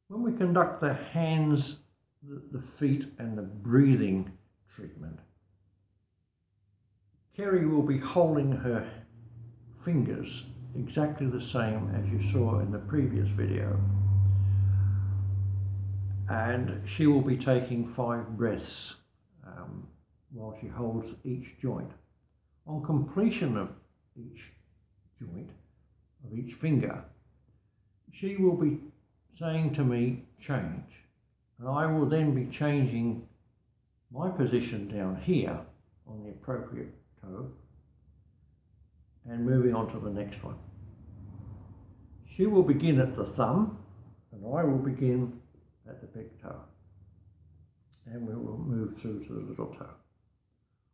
When we conduct the hands, the feet and the breathing treatment, Kerry will be holding her fingers exactly the same as you saw in the previous video, and she will be taking 5 breaths while she holds each joint. On completion of each joint, of each finger, she will be saying to me, change, and I will then be changing my position down here on the appropriate toe and moving on to the next one. She will begin at the thumb and I will begin at the big toe, and we will move through to the little toe.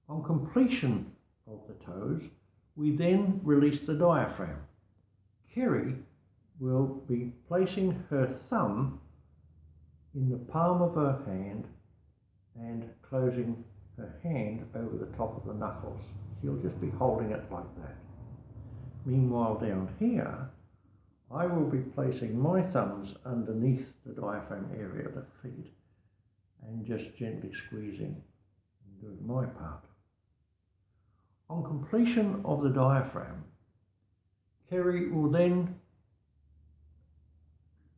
On completion of the toes, we then release the diaphragm. Kerry will be placing her thumb in the palm of her hand and closing her hand over the top of the knuckles. She'll just be holding it like that. Meanwhile, down here, I will be placing my thumbs underneath the diaphragm area of the feet and just gently squeezing and doing my part. On completion of the diaphragm, Kerry will then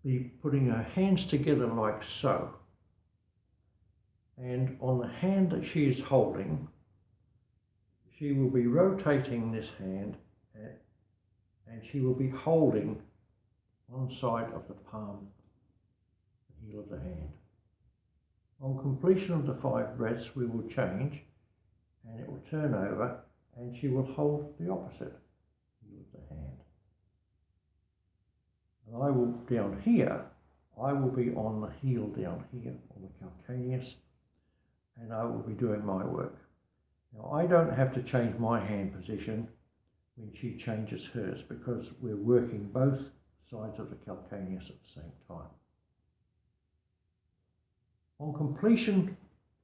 be putting her hands together like so, and on the hand that she is holding, she will be rotating this hand and she will be holding one side of the palm, the heel of the hand. On completion of the 5 breaths, we will change and it will turn over and she will hold the opposite heel of the hand. And I will, down here, I will be on the heel down here, on the calcaneus, and I will be doing my work. Now, I don't have to change my hand position when she changes hers because we're working both sides of the calcaneus at the same time. On completion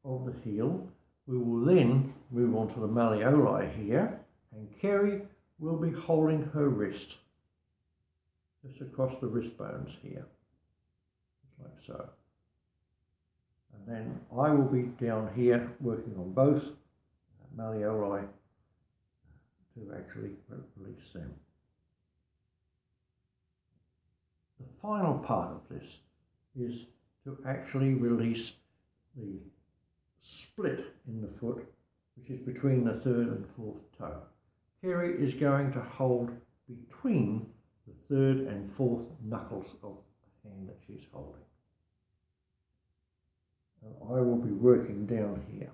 of the heel, we will then move on to the malleoli here, and Kerry will be holding her wrist just across the wrist bones here, just like so. And then I will be down here working on both malleoli to actually release them. The final part of this is to actually release the split in the foot, which is between the 3rd and 4th toe. Kerry is going to hold between the 3rd and 4th knuckles of the hand that she's holding. And I will be working down here.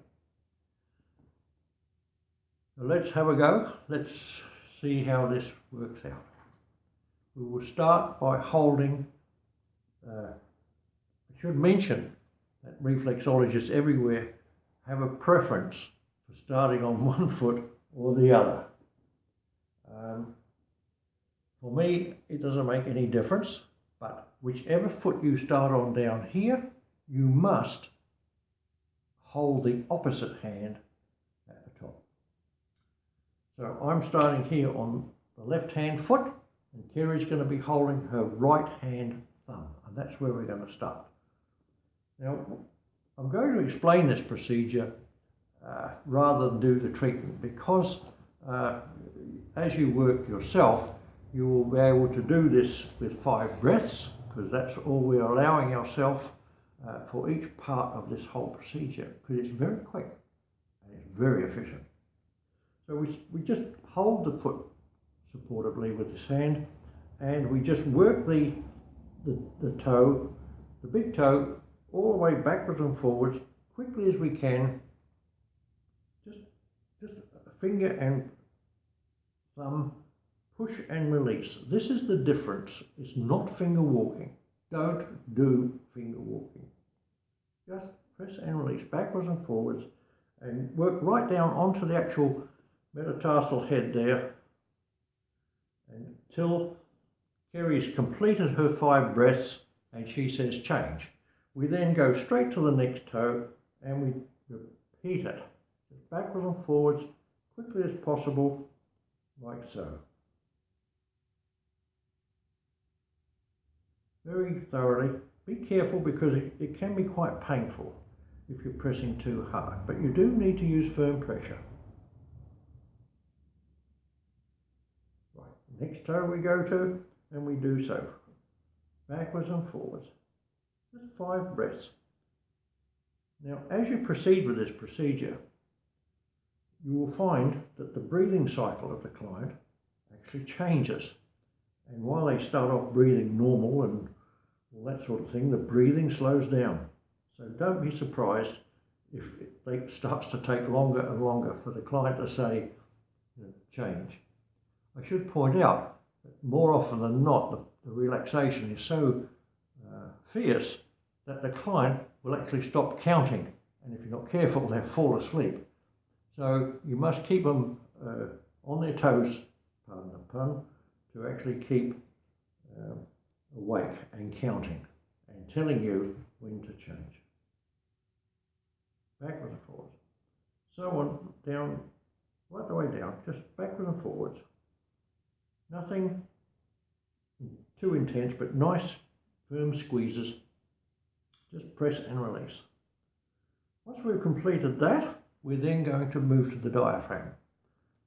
So let's have a go. Let's see how this works out. We will start by holding, I should mention that reflexologists everywhere have a preference for starting on one foot or the other. For me, it doesn't make any difference, but whichever foot you start on down here, you must hold the opposite hand at the top. So I'm starting here on the left hand foot, and Kerry's going to be holding her right hand thumb, and that's where we're going to start. Now, I'm going to explain this procedure rather than do the treatment because as you work yourself, you will be able to do this with 5 breaths because that's all we're allowing ourselves for each part of this whole procedure, because it's very quick and it's very efficient. So we just hold the foot supportively with this hand and we just work the toe, the big toe, all the way backwards and forwards quickly as we can. Just a finger and thumb, push and release. This is the difference. It's not finger walking. Don't do finger walking. Just press and release backwards and forwards and work right down onto the actual metatarsal head there until Kerry's completed her 5 breaths and she says change. We then go straight to the next toe and we repeat it backwards and forwards quickly as possible, like so. Very thoroughly, Be careful because it can be quite painful if you're pressing too hard, but you do need to use firm pressure. Right, next toe we go to, and we do so, backwards and forwards, just 5 breaths. Now, as you proceed with this procedure, you will find that the breathing cycle of the client actually changes. And while they start off breathing normal and all that sort of thing, the breathing slows down. So don't be surprised if it starts to take longer and longer for the client to say, change. I should point out that more often than not, the relaxation is so fierce that the client will actually stop counting. And if you're not careful, they'll fall asleep. So you must keep them on their toes, pardon the pun, to actually keep awake and counting and telling you when to change. Backwards and forwards. So on, down, right the way down, just backwards and forwards. Nothing too intense, but nice firm squeezes. Just press and release. Once we've completed that, we're then going to move to the diaphragm.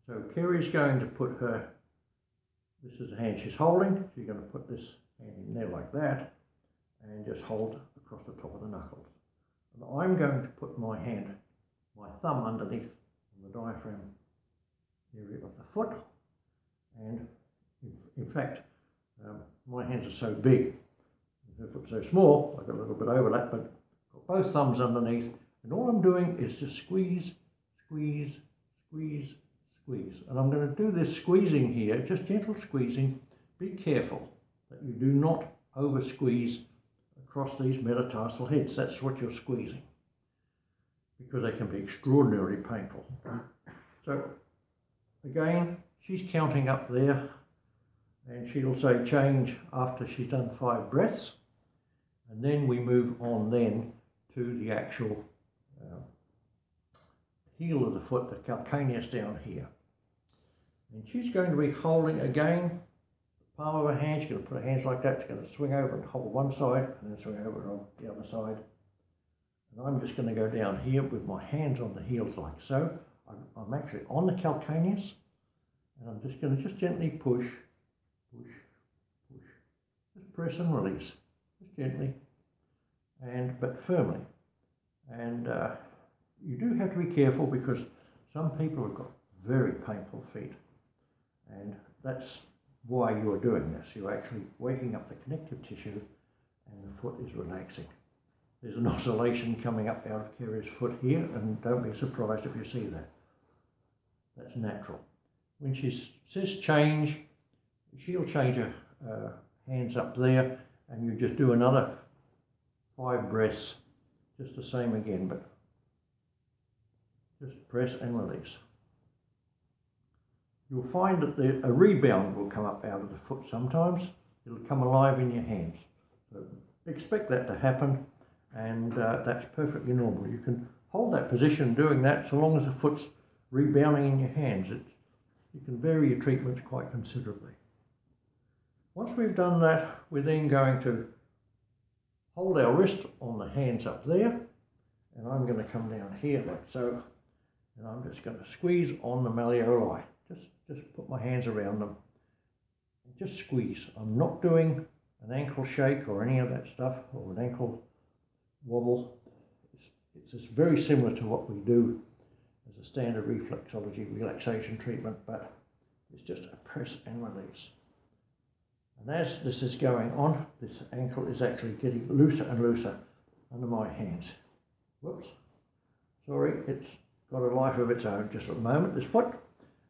So Kerry's going to put her, this is the hand she's holding, she's going to put this hand in there like that and just hold across the top of the knuckles. And I'm going to put my hand, my thumb underneath the diaphragm area of the foot, and in fact my hands are so big, her foot's so small, I've got a little bit overlap, but got both thumbs underneath, and all I'm doing is just squeeze, squeeze, squeeze, squeeze. And I'm going to do this squeezing here, just gentle squeezing. Be careful that you do not over squeeze across these metatarsal heads. That's what you're squeezing, because they can be extraordinarily painful. So again, she's counting up there, and she'll say change after she's done 5 breaths, and then we move on then to the actual heel of the foot, the calcaneus down here. And she's going to be holding again the palm of her hand. She's going to put her hands like that. She's going to swing over and hold one side and then swing over on the other side. And I'm just going to go down here with my hands on the heels like so. I'm actually on the calcaneus, and I'm just going to just gently push, push, push. Just press and release, just gently, but firmly. And you do have to be careful because some people have got very painful feet, and that's why you're doing this. You're actually waking up the connective tissue and the foot is relaxing. There's an oscillation coming up out of Kerry's foot here, and don't be surprised if you see that. That's natural. When she says change, she'll change her hands up there, and you just do another 5 breaths, just the same again, but just press and release. You'll find that a rebound will come up out of the foot sometimes. It'll come alive in your hands. So expect that to happen, and that's perfectly normal. You can hold that position doing that so long as the foot's rebounding in your hands. You can vary your treatments quite considerably. Once we've done that, we're then going to hold our wrist on the hands up there, and I'm going to come down here like so, and I'm just going to squeeze on the malleoli. Just put my hands around them and just squeeze. I'm not doing an ankle shake or any of that stuff, or an ankle wobble. It's just very similar to what we do as a standard reflexology relaxation treatment, but it's just a press and release. And as this is going on, this ankle is actually getting looser and looser under my hands. Whoops, sorry, it's got a life of its own just at the moment, this foot.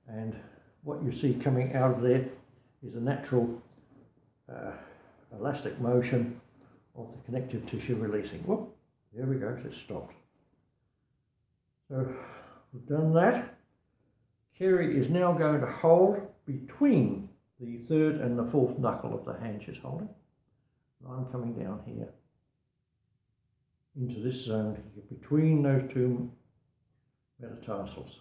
And what you see coming out of there is a natural elastic motion of the connective tissue releasing. Whoop, there we go, it's stopped. So we've done that. Kerry is now going to hold between the 3rd and the 4th knuckle of the hand she's holding. I'm coming down here into this zone here, between those 2 metatarsals.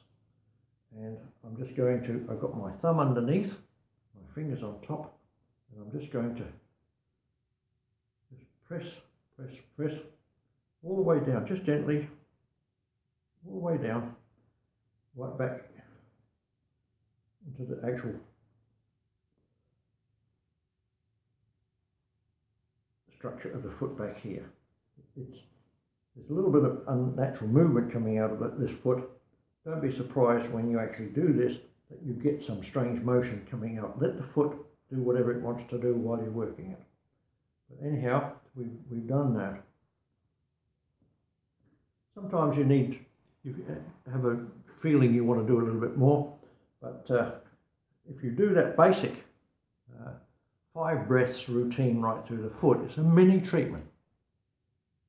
And I'm just going to, I've got my thumb underneath, my fingers on top, and I'm just going to just press press, press, all the way down, just gently, all the way down, right back into the actual structure of the foot back here. There's a little bit of unnatural movement coming out of this foot. Don't be surprised when you actually do this that you get some strange motion coming out. Let the foot do whatever it wants to do while you're working it. But anyhow, we've done that. Sometimes you have a feeling you want to do a little bit more, but if you do that basic 5 breaths routine right through the foot, it's a mini treatment.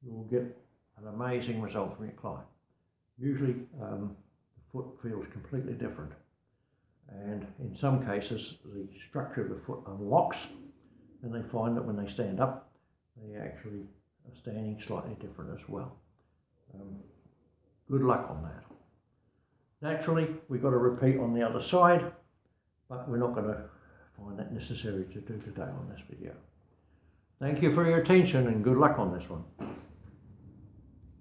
You will get an amazing result from your client. Usually the foot feels completely different, and in some cases the structure of the foot unlocks and they find that when they stand up they actually are standing slightly different as well. Good luck on that. Naturally we've got to repeat on the other side, but we're not going to find that necessary to do today on this video. Thank you for your attention and good luck on this one.